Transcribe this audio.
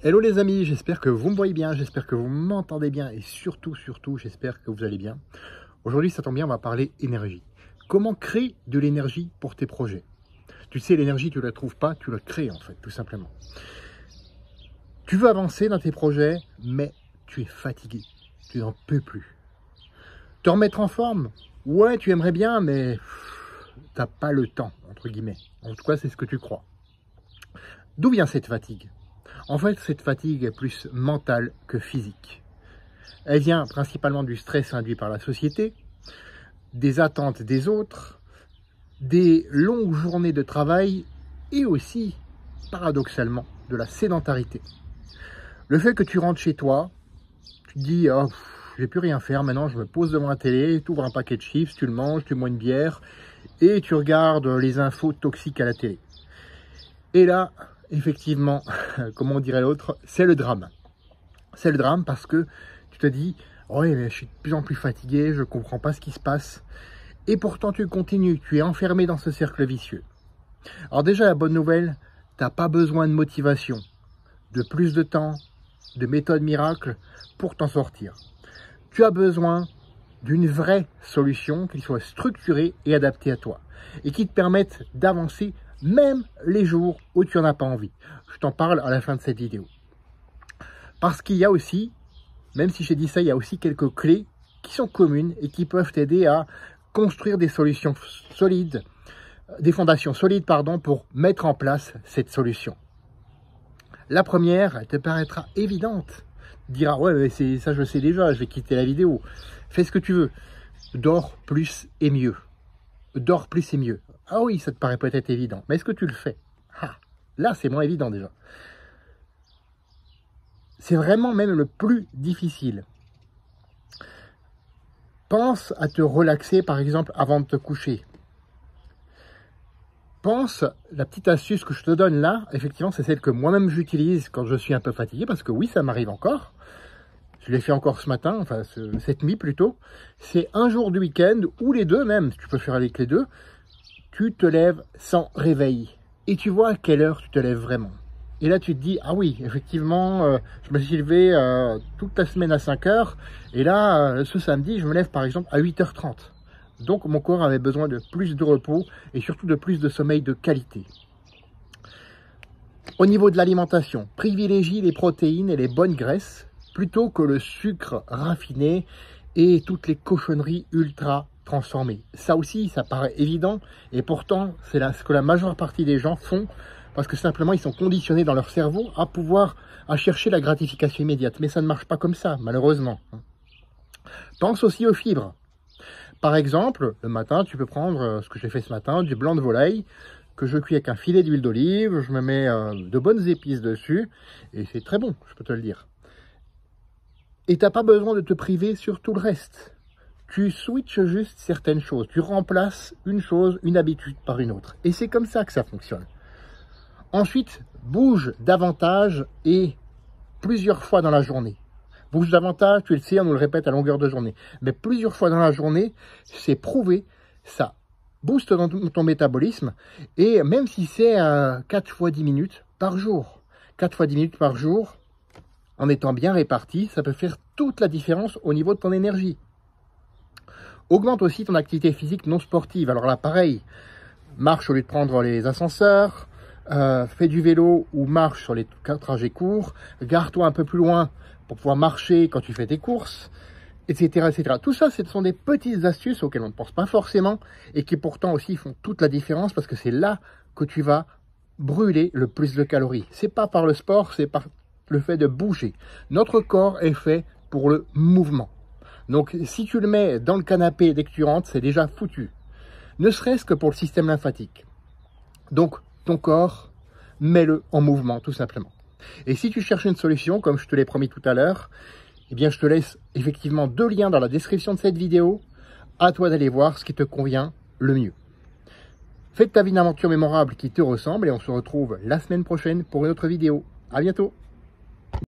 Hello les amis, j'espère que vous me voyez bien, j'espère que vous m'entendez bien et surtout, j'espère que vous allez bien. Aujourd'hui, ça tombe bien, on va parler énergie. Comment créer de l'énergie pour tes projets? Tu sais, l'énergie, tu ne la trouves pas, tu la crées en fait, tout simplement. Tu veux avancer dans tes projets, mais tu es fatigué, tu n'en peux plus. Te remettre en forme? Ouais, tu aimerais bien, mais t'as pas le temps, entre guillemets. En tout cas, c'est ce que tu crois. D'où vient cette fatigue? En fait, cette fatigue est plus mentale que physique. Elle vient principalement du stress induit par la société, des attentes des autres, des longues journées de travail et aussi, paradoxalement, de la sédentarité. Le fait que tu rentres chez toi, tu te dis « Oh, j'ai plus rien à faire, maintenant je me pose devant la télé, tu ouvres un paquet de chips, tu le manges, tu bois une bière et tu regardes les infos toxiques à la télé. » Et là, effectivement, comme on dirait l'autre, c'est le drame. C'est le drame parce que tu te dis « Oui, mais je suis de plus en plus fatigué, je ne comprends pas ce qui se passe. » Et pourtant, tu continues, tu es enfermé dans ce cercle vicieux. Alors déjà, la bonne nouvelle, tu n'as pas besoin de motivation, de plus de temps, de méthode miracle pour t'en sortir. Tu as besoin d'une vraie solution qui soit structurée et adaptée à toi et qui te permette d'avancer même les jours où tu n'en as pas envie. Je t'en parle à la fin de cette vidéo. Parce qu'il y a aussi, même si j'ai dit ça, il y a aussi quelques clés qui sont communes et qui peuvent t'aider à construire des solutions solides, des fondations solides, pour mettre en place cette solution. La première, elle te paraîtra évidente. Tu diras, ouais, mais ça je sais déjà, je vais quitter la vidéo. Fais ce que tu veux. Dors plus et mieux. Dors plus et mieux. Ah oui, ça te paraît peut-être évident, mais est-ce que tu le fais? Là, c'est moins évident déjà. C'est vraiment même le plus difficile. Pense à te relaxer, par exemple, avant de te coucher. Pense, la petite astuce que je te donne là, effectivement, c'est celle que moi-même j'utilise quand je suis un peu fatigué, parce que oui, ça m'arrive encore. Je l'ai fait encore ce matin, enfin cette nuit plutôt. C'est un jour du week-end, ou les deux même, tu peux faire avec les deux. Tu te lèves sans réveil. Et tu vois à quelle heure tu te lèves vraiment. Et là, tu te dis, ah oui, effectivement, je me suis levé toute la semaine à 5 heures. Et là, ce samedi, je me lève par exemple à 8h30. Donc, mon corps avait besoin de plus de repos et surtout de plus de sommeil de qualité. Au niveau de l'alimentation, privilégie les protéines et les bonnes graisses plutôt que le sucre raffiné et toutes les cochonneries ultra transformées. Ça aussi, ça paraît évident et pourtant, c'est ce que la majeure partie des gens font parce que simplement, ils sont conditionnés dans leur cerveau à chercher la gratification immédiate. Mais ça ne marche pas comme ça, malheureusement. Pense aussi aux fibres. Par exemple, le matin, tu peux prendre ce que j'ai fait ce matin, du blanc de volaille, que je cuis avec un filet d'huile d'olive, je me mets de bonnes épices dessus, et c'est très bon, je peux te le dire. Et tu n'as pas besoin de te priver sur tout le reste. Tu switches juste certaines choses, tu remplaces une chose, une habitude par une autre. Et c'est comme ça que ça fonctionne. Ensuite, bouge davantage et plusieurs fois dans la journée. Bouge davantage, tu le sais, on nous le répète à longueur de journée. Mais plusieurs fois dans la journée, c'est prouvé, ça booste ton métabolisme. Et même si c'est 4 fois 10 minutes par jour. 4 fois 10 minutes par jour, en étant bien réparti, ça peut faire toute la différence au niveau de ton énergie. Augmente aussi ton activité physique non sportive. Alors là, pareil, marche au lieu de prendre les ascenseurs, fais du vélo ou marche sur les trajets courts, gare-toi un peu plus loin pour pouvoir marcher quand tu fais tes courses, etc., etc. Tout ça, ce sont des petites astuces auxquelles on ne pense pas forcément et qui pourtant aussi font toute la différence parce que c'est là que tu vas brûler le plus de calories. C'est pas par le sport, c'est par le fait de bouger. Notre corps est fait pour le mouvement. Donc, si tu le mets dans le canapé dès que tu rentres, c'est déjà foutu. Ne serait-ce que pour le système lymphatique. Donc, ton corps, mets-le en mouvement, tout simplement. Et si tu cherches une solution, comme je te l'ai promis tout à l'heure, eh bien, je te laisse effectivement 2 liens dans la description de cette vidéo. À toi d'aller voir ce qui te convient le mieux. Fais de ta vie une aventure mémorable qui te ressemble et on se retrouve la semaine prochaine pour une autre vidéo. À bientôt!